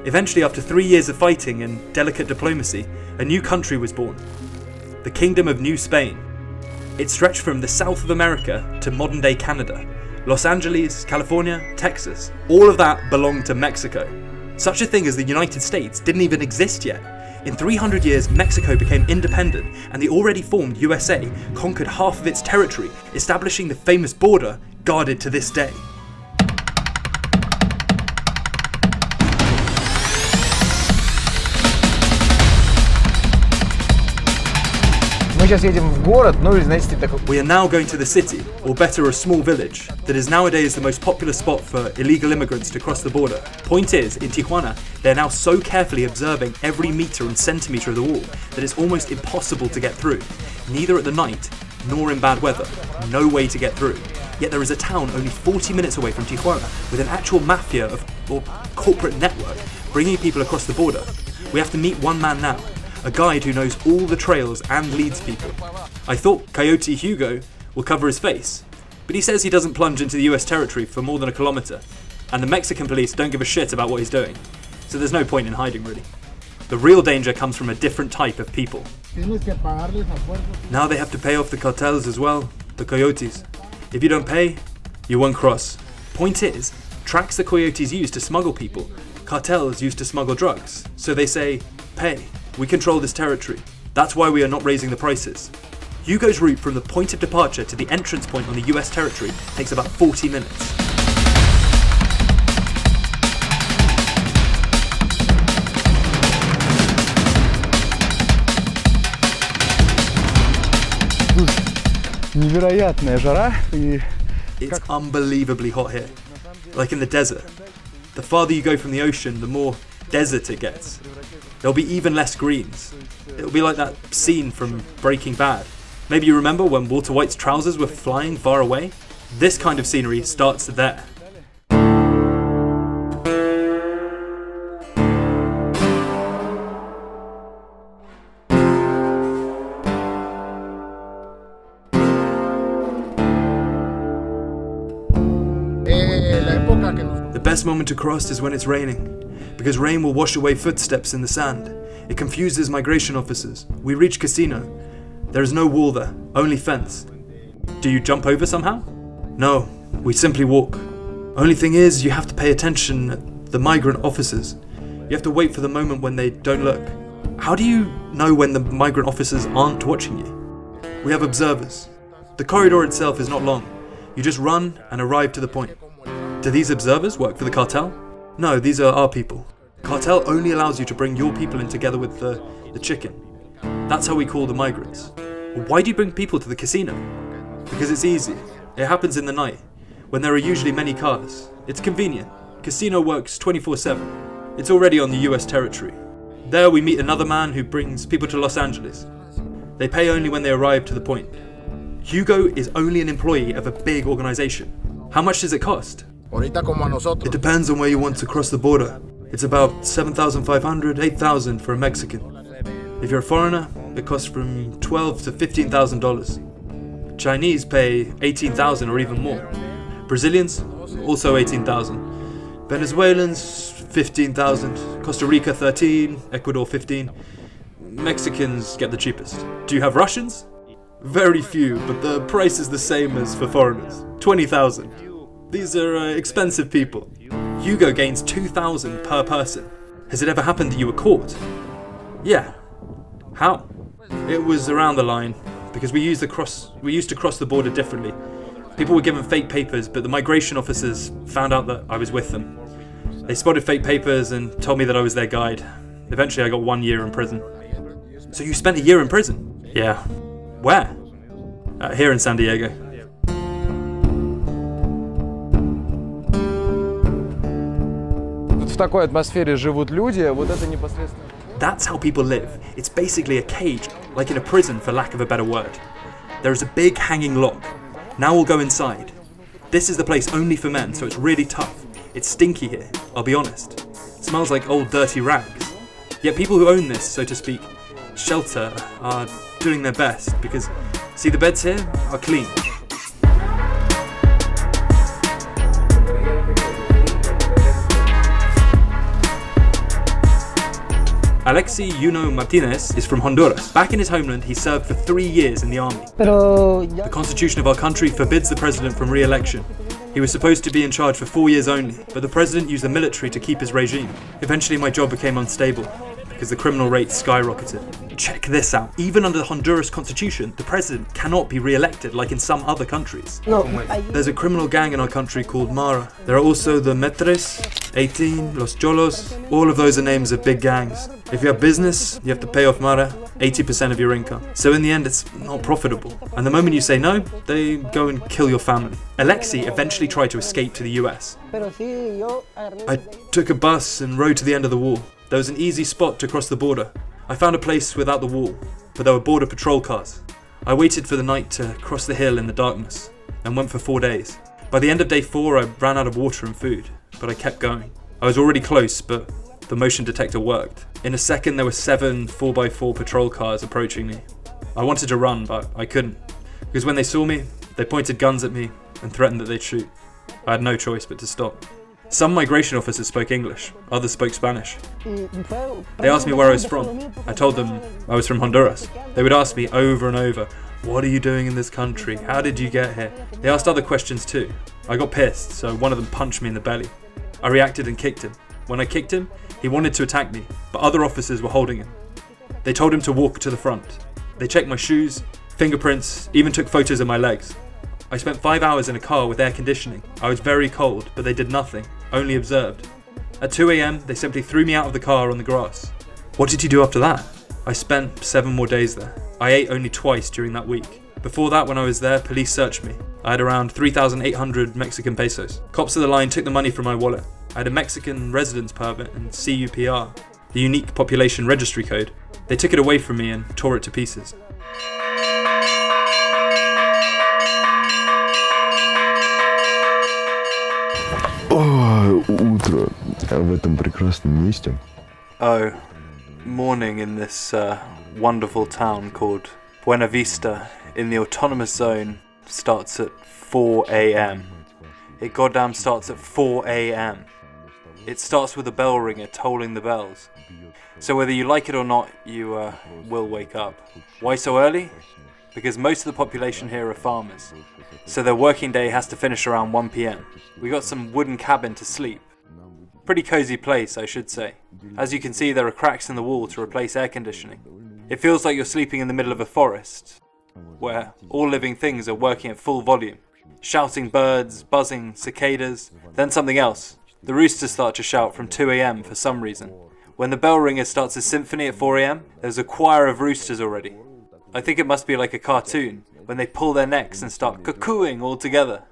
Eventually, after 3 years of fighting and delicate diplomacy, a new country was born, the Kingdom of New Spain. It stretched from the south of America to modern-day Canada. Los Angeles, California, Texas, all of that belonged to Mexico. Such a thing as the United States didn't even exist yet. In 300 years, Mexico became independent, and the already formed USA conquered half of its territory, establishing the famous border guarded to this day. Мы сейчас едем в город, ну и знаете, такой... We are now going to the city, or better a small village, that is nowadays the most popular spot for illegal immigrants to cross the border. Point is, in Tijuana, they're now so carefully observing every meter and centimetre of the wall that it's almost impossible to get through. Neither at the night, nor in bad weather. No way to get through. Yet there is a town only 40 minutes away from Tijuana with an actual mafia or corporate network bringing people across the border. We have to meet one man now, a guide who knows all the trails and leads people. I thought Coyote Hugo will cover his face, but he says he doesn't plunge into the US territory for more than a kilometre, and the Mexican police don't give a shit about what he's doing, so there's no point in hiding really. The real danger comes from a different type of people. Now they have to pay off the cartels as well, the coyotes. If you don't pay, you won't cross. Point is, tracks the coyotes use to smuggle people, cartels use to smuggle drugs, so they say, pay. We control this territory. That's why we are not raising the prices. Hugo's route from the point of departure to the entrance point on the US territory takes about 40 minutes. Невероятная жара и... It's unbelievably hot here, like in the desert. The farther you go from the ocean, the more desert it gets. There'll be even less greens. It'll be like that scene from Breaking Bad. Maybe you remember when Walter White's trousers were flying far away? This kind of scenery starts there. The best moment to cross is when it's raining, because rain will wash away footsteps in the sand. It confuses migration officers. We reach Casino. There is no wall there, only fence. Do you jump over somehow? No, we simply walk. Only thing is, you have to pay attention at the migrant officers. You have to wait for the moment when they don't look. How do you know when the migrant officers aren't watching you? We have observers. The corridor itself is not long. You just run and arrive to the point. Do these observers work for the cartel? No, these are our people. Cartel only allows you to bring your people in together with the chicken. That's how we call the migrants. Why do you bring people to the casino? Because it's easy. It happens in the night, when there are usually many cars. It's convenient. Casino works 24/7. It's already on the US territory. There we meet another man who brings people to Los Angeles. They pay only when they arrive to the point. Hugo is only an employee of a big organization. How much does it cost? It depends on where you want to cross the border. It's about 7,500, 8,000 for a Mexican. If you're a foreigner, it costs from $12,000 to $15,000. Chinese pay 18,000 or even more. Brazilians, also 18,000. Venezuelans, 15,000. Costa Rica, 13. Ecuador, 15. Mexicans get the cheapest. Do you have Russians? Very few, but the price is the same as for foreigners. 20,000. These are expensive people. Hugo gains 2,000 per person. Has it ever happened that you were caught? Yeah. How? It was around the line, because we used to cross the border differently. People were given fake papers, but the migration officers found out that I was with them. They spotted fake papers and told me that I was their guide. Eventually I got 1 year in prison. So you spent a year in prison? Yeah. Where? Here in San Diego. В такой атмосфере живут люди, вот это непосредственно. That's how people live. It's basically a cage, like in a prison for lack of a better word. There is a big hanging lock. Now we'll go inside. This is the place only for men, so it's really tough. It's stinky here, I'll be honest. It smells like old dirty rags. Yet people who own this, so to speak, shelter are doing their best because, see, the beds here are clean. Alexi Yuno Martinez is from Honduras. Back in his homeland, he served for 3 years in the army. The constitution of our country forbids the president from re-election. He was supposed to be in charge for 4 years only, but the president used the military to keep his regime. Eventually my job became unstable because the criminal rate skyrocketed. Check this out. Even under the Honduras constitution, the president cannot be re-elected like in some other countries. There's a criminal gang in our country called Mara. There are also the Metres, 18, Los Cholos. All of those are names of big gangs. If you have business, you have to pay off Mara 80% of your income. So in the end, it's not profitable. And the moment you say no, they go and kill your family. Alexi eventually tried to escape to the US. I took a bus and rode to the end of the wall. There was an easy spot to cross the border. I found a place without the wall, but there were border patrol cars. I waited for the night to cross the hill in the darkness, and went for 4 days. By the end of day 4, I ran out of water and food, but I kept going. I was already close, but the motion detector worked. In a second, there were 7 4x4 patrol cars approaching me. I wanted to run, but I couldn't, because when they saw me, they pointed guns at me and threatened that they'd shoot. I had no choice but to stop. Some migration officers spoke English, others spoke Spanish. They asked me where I was from. I told them I was from Honduras. They would ask me over and over, "What are you doing in this country? How did you get here?" They asked other questions too. I got pissed, so one of them punched me in the belly. I reacted and kicked him. When I kicked him, he wanted to attack me, but other officers were holding him. They told him to walk to the front. They checked my shoes, fingerprints, even took photos of my legs. I spent 5 hours in a car with air conditioning. I was very cold, but they did nothing, only observed. At 2 a.m, they simply threw me out of the car on the grass. What did you do after that? I spent 7 more days there. I ate only twice during that week. Before that, when I was there, police searched me. I had around 3,800 Mexican pesos. Cops of the line took the money from my wallet. I had a Mexican residence permit and CUPR, the unique population registry code. They took it away from me and tore it to pieces. Утро в этом прекрасном месте. Oh, morning in this wonderful town called Buena Vista in the autonomous zone starts at 4 a.m. It goddamn starts at 4 a.m. It starts with a bell ringer tolling the bells. So whether you like it or not, you will wake up. Why so early? Because most of the population here are farmers. So their working day has to finish around 1 p.m. We got some wooden cabin to sleep. Pretty cozy place, I should say. As you can see, there are cracks in the wall to replace air conditioning. It feels like you're sleeping in the middle of a forest, where all living things are working at full volume. Shouting birds, buzzing cicadas, then something else. The roosters start to shout from 2 a.m. for some reason. When the bell ringer starts his symphony at 4 a.m, there's a choir of roosters already. I think it must be like a cartoon, when they pull their necks and start cuckooing all together.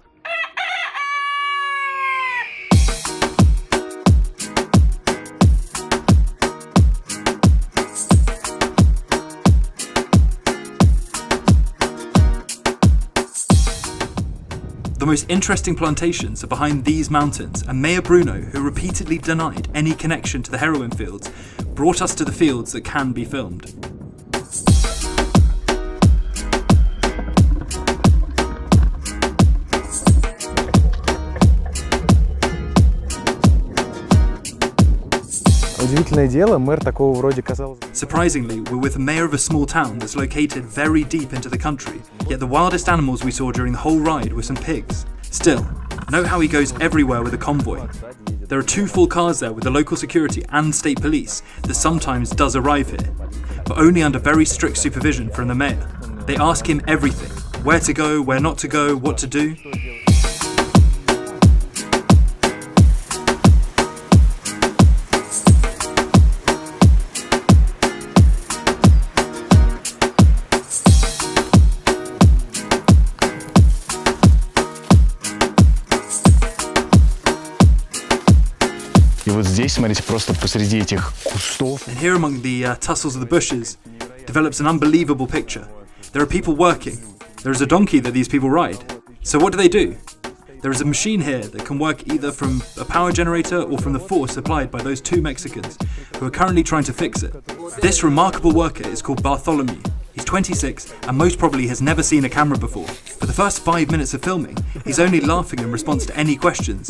The most interesting plantations are behind these mountains, and Mayor Bruno, who repeatedly denied any connection to the heroin fields, brought us to the fields that can be filmed. Удивительное дело, мэр такого вроде казалось. Surprisingly, we're with the mayor of a small town that's located very deep into the country, yet the wildest animals we saw during the whole ride were some pigs. Still, note how he goes everywhere with a convoy. There are 2 full cars there with the local security and state police that sometimes does arrive here, but only under very strict supervision from the mayor. They ask him everything, where to go, where not to go, what to do. И вот здесь, смотрите, просто посреди этих кустов. And here among the tussles of the bushes develops an unbelievable picture. There are people working. There is a donkey that these people ride. So what do? There is a machine here that can work either from a power generator or from the force supplied by those two Mexicans who are currently trying to fix it. This remarkable worker is called Bartholomew. He's 26 and most probably has never seen a camera before. For the first 5 minutes of filming, he's only laughing in response to any questions.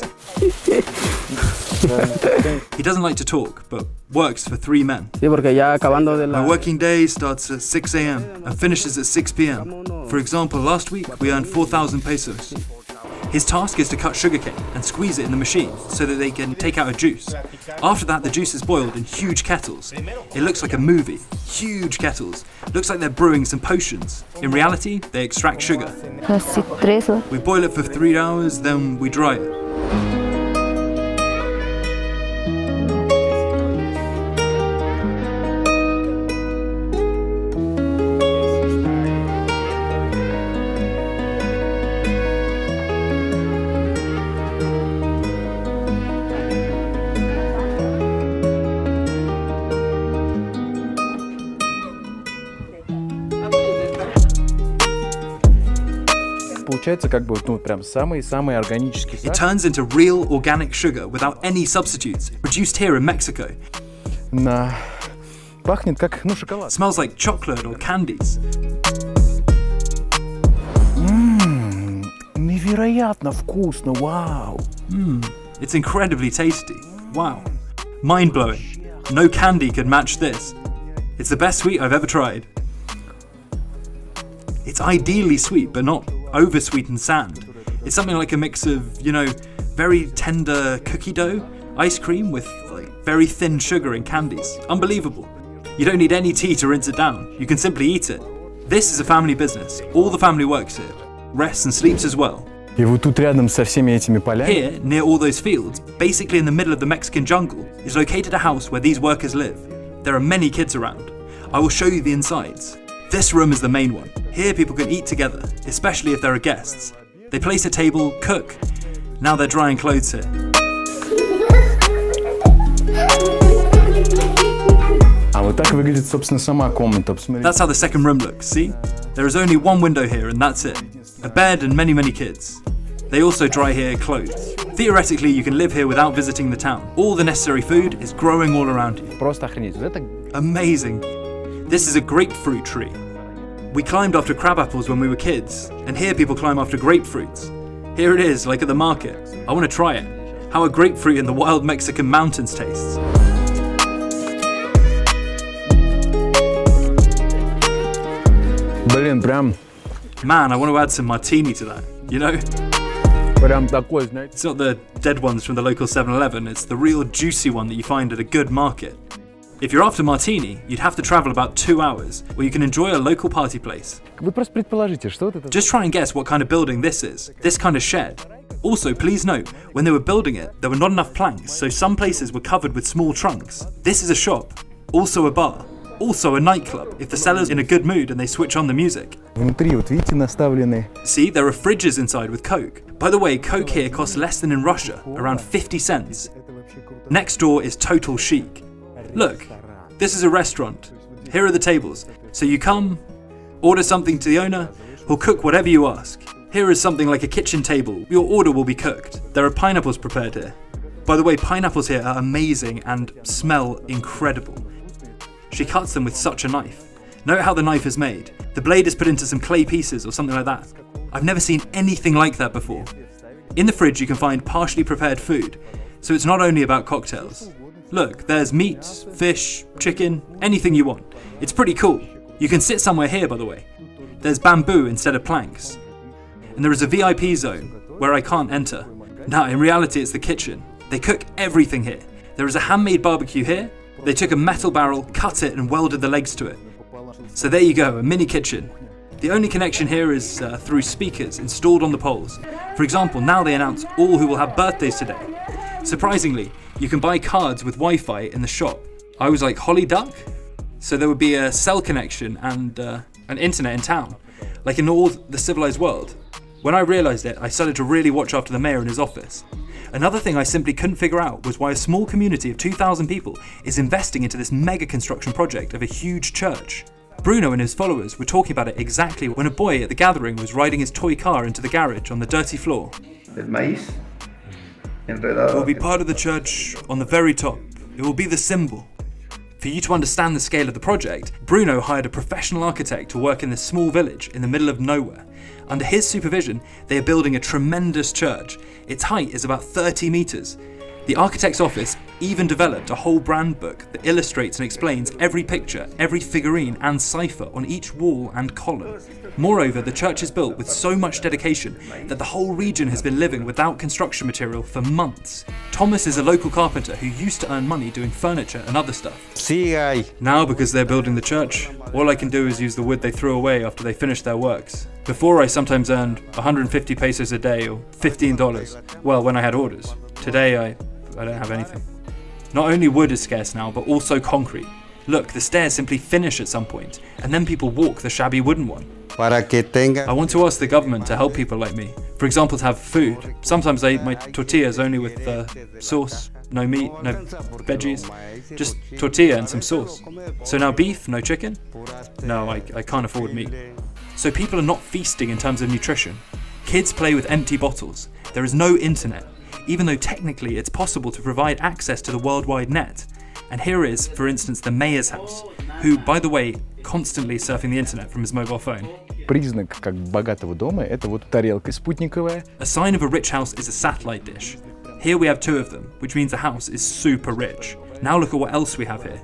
He doesn't like to talk, but works for 3 men. My working day starts at 6 a.m. and finishes at 6 p.m. For example, last week we earned 4,000 pesos. His task is to cut sugarcane and squeeze it in the machine so that they can take out a juice. After that, the juice is boiled in huge kettles. It looks like a movie. Huge kettles. Looks like they're brewing some potions. In reality, they extract sugar. We boil it for 3 hours, then we dry it. Получается как бы, ну, прям самый-самый органический It сахар. turns into real organic sugar without any substitutes, produced here in Mexico. Пахнет как, ну, шоколад. Smells like chocolate or candies. Невероятно вкусно, вау. It's incredibly tasty. Wow. Mind-blowing. No candy could match this. It's the best sweet I've ever tried. It's ideally sweet, but not over-sweetened sand. It's something like a mix of, very tender cookie dough, ice cream with very thin sugar and candies. Unbelievable. You don't need any tea to rinse it down. You can simply eat it. This is a family business. All the family works here. Rests and sleeps as well. И вот тут рядом со всеми этими полями. Here, near all those fields, basically in the middle of the Mexican jungle, is located a house where these workers live. There are many kids around. I will show you the insides. This room is the main one. Here people can eat together, especially if there are guests. They place a table, cook. Now they're drying clothes here. А вот так выглядит, собственно, сама комната. That's how the second room looks, see? There is only one window here and that's it. A bed and many kids. They also dry here clothes. Theoretically, you can live here without visiting the town. All the necessary food is growing all around you. Просто охренеть. Это... Amazing. This is a grapefruit tree. We climbed after crab apples when we were kids, and here people climb after grapefruits. Here it is, like at the market. I want to try it. How a grapefruit in the wild Mexican mountains tastes. Блин, прям... Man, I want to add some martini to that, Прям такой, знаете. It's not the dead ones from the local 7-Eleven, it's the real juicy one that you find at a good market. If you're after martini, you'd have to travel about 2 hours, where you can enjoy a local party place. Вы просто предположите, что это? Just try and guess what kind of building this is. This kind of shed. Also, please note, when they were building it, there were not enough planks, so some places were covered with small trunks. This is a shop, also a bar, also a nightclub, if the seller's in a good mood and they switch on the music. Внутри, вот видите, наставлены. See, there are fridges inside with Coke. By the way, Coke here costs less than in Russia, around 50 cents. Next door is total chic. Look, this is a restaurant. Here are the tables. So you come, order something to the owner, he'll cook whatever you ask. Here is something like a kitchen table. Your order will be cooked. There are pineapples prepared here. By the way, pineapples here are amazing and smell incredible. She cuts them with such a knife. Note how the knife is made. The blade is put into some clay pieces or something like that. I've never seen anything like that before. In the fridge you can find partially prepared food, so it's not only about cocktails. Look, there's meat, fish, chicken, anything you want. It's pretty cool. You can sit somewhere here, by the way. There's bamboo instead of planks. And there is a VIP zone, where I can't enter. Now, in reality, it's the kitchen. They cook everything here. There is a handmade barbecue here. They took a metal barrel, cut it, and welded the legs to it. So there you go, a mini kitchen. The only connection here is through speakers installed on the poles. For example, now they announce all who will have birthdays today. Surprisingly, you can buy cards with Wi-Fi in the shop. I was like, Holly Duck? So there would be a cell connection and an internet in town, like in all the civilized world. When I realized it, I started to really watch after the mayor in his office. Another thing I simply couldn't figure out was why a small community of 2,000 people is investing into this mega construction project of a huge church. Bruno and his followers were talking about it exactly when a boy at the gathering was riding his toy car into the garage on the dirty floor. El maíz It enredado. will be part of the church on the very top. It will be the symbol. For you to understand the scale of the project, Bruno hired a professional architect to work in this small village in the middle of nowhere. Under his supervision, they are building a tremendous church. Its height is about 30 meters. The architect's office even developed a whole brand book that illustrates and explains every picture, every figurine and cipher on each wall and column. Moreover, the church is built with so much dedication that the whole region has been living without construction material for months. Thomas is a local carpenter who used to earn money doing furniture and other stuff. Now, because they're building the church, all I can do is use the wood they threw away after they finished their works. Before, I sometimes earned 150 pesos a day or $15. Well, when I had orders. Today, I don't have anything. Not only wood is scarce now, but also concrete. Look, the stairs simply finish at some point, and then people walk the shabby wooden one. I want to ask the government to help people like me. For example, to have food. Sometimes I eat my tortillas only with sauce, no meat, no veggies, just tortilla and some sauce. So now beef, no chicken? No, I can't afford meat. So people are not feasting in terms of nutrition. Kids play with empty bottles. There is no internet, even though technically it's possible to provide access to the worldwide net. And here is, for instance, the mayor's house, who, by the way, constantly surfing the internet from his mobile phone. Признак как богатого дома – это вот тарелка спутниковая. A sign of a rich house is a satellite dish. Here we have two of them, which means the house is super rich. Now look at what else we have here.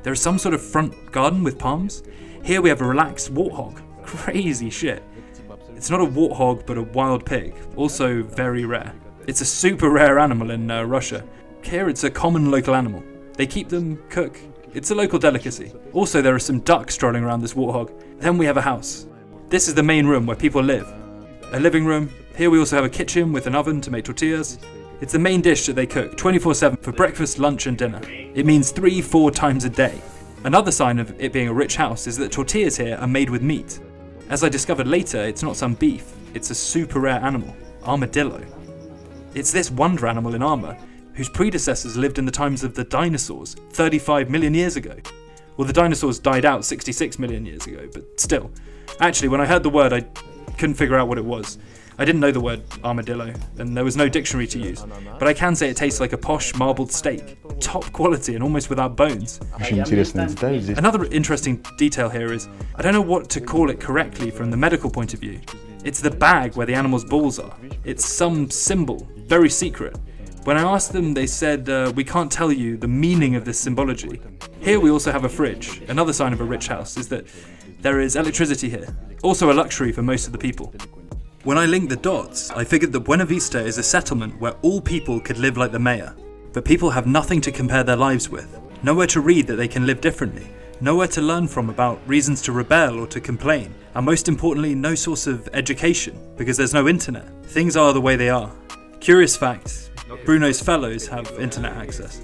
There is some sort of front garden with palms. Here we have a relaxed warthog. Crazy shit. It's not a warthog, but a wild pig. Also very rare. It's a super rare animal in Russia. Here it's a common local animal. They keep them, cook. It's a local delicacy. Also, there are some ducks strolling around this warthog. Then we have a house. This is the main room where people live. A living room. Here we also have a kitchen with an oven to make tortillas. It's the main dish that they cook 24/7 for breakfast, lunch and dinner. It means 3-4 times a day. Another sign of it being a rich house is that tortillas here are made with meat. As I discovered later, it's not some beef. It's a super rare animal, armadillo. It's this wonder animal in armor whose predecessors lived in the times of the dinosaurs 35 million years ago. Well, the dinosaurs died out 66 million years ago, but still. Actually, when I heard the word, I couldn't figure out what it was. I didn't know the word armadillo, and there was no dictionary to use, but I can say it tastes like a posh marbled steak. Top quality and almost without bones. Очень интересная деталь здесь. Another interesting detail here is, I don't know what to call it correctly from the medical point of view. It's the bag where the animal's balls are. It's some symbol, very secret. When I asked them, they said, we can't tell you the meaning of this symbology. Here we also have a fridge. Another sign of a rich house is that there is electricity here, also a luxury for most of the people. When I linked the dots, I figured that Buena Vista is a settlement where all people could live like the mayor. But people have nothing to compare their lives with, nowhere to read that they can live differently, nowhere to learn from about reasons to rebel or to complain, and most importantly, no source of education, because there's no internet. Things are the way they are. Curious fact, Bruno's fellows have internet access.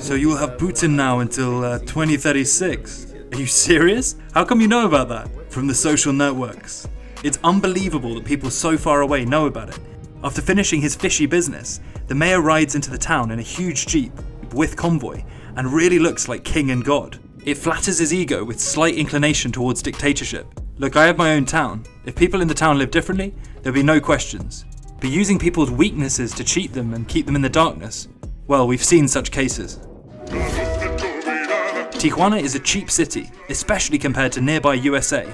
So you will have Putin now until 2036. Are you serious? How come you know about that? From the social networks. It's unbelievable that people so far away know about it. After finishing his fishy business, the mayor rides into the town in a huge jeep with convoy and really looks like king and god. It flatters his ego with slight inclination towards dictatorship. Look, I have my own town. If people in the town live differently, there'll be no questions. But using people's weaknesses to cheat them and keep them in the darkness, well, we've seen such cases. Tijuana is a cheap city, especially compared to nearby USA.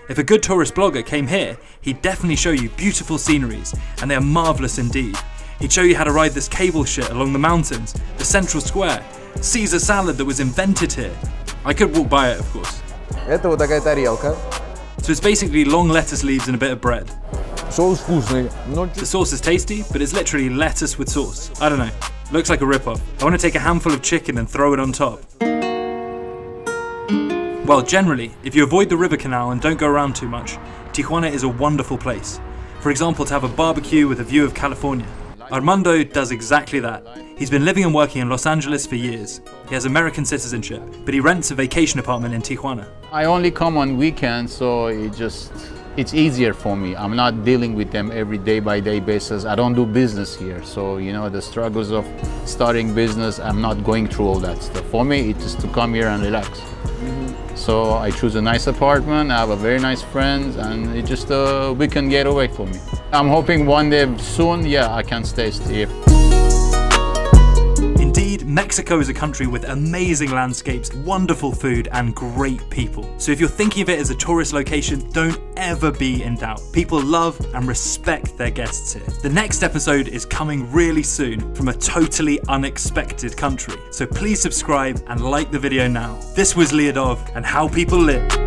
If a good tourist blogger came here, he'd definitely show you beautiful sceneries, and they are marvellous indeed. He'd show you how to ride this cable shit along the mountains, the central square, Caesar salad that was invented here. I could walk by it, of course. Это вот такая тарелка. So it's basically long lettuce leaves and a bit of bread. Соус вкусный, но The sauce is tasty, but it's literally lettuce with sauce. I don't know. Looks like a rip-off. I want to take a handful of chicken and throw it on top. Well, generally, if you avoid the river canal and don't go around too much, Tijuana is a wonderful place. For example, to have a barbecue with a view of California. Armando does exactly that. He's been living and working in Los Angeles for years. He has American citizenship, but he rents a vacation apartment in Tijuana. I only come on weekends, so it's easier for me. I'm not dealing with them every day by day basis. I don't do business here. So, you know, the struggles of starting business, I'm not going through all that stuff. For me, it's just to come here and relax. So I choose a nice apartment, I have a very nice friends, and it's just a weekend getaway for me. I'm hoping one day soon, yeah, I can stay here. Indeed, Mexico is a country with amazing landscapes, wonderful food, and great people. So if you're thinking of it as a tourist location, don't ever be in doubt. People love and respect their guests here. The next episode is coming really soon from a totally unexpected country. So please subscribe and like the video now. This was Leodov and How People Live.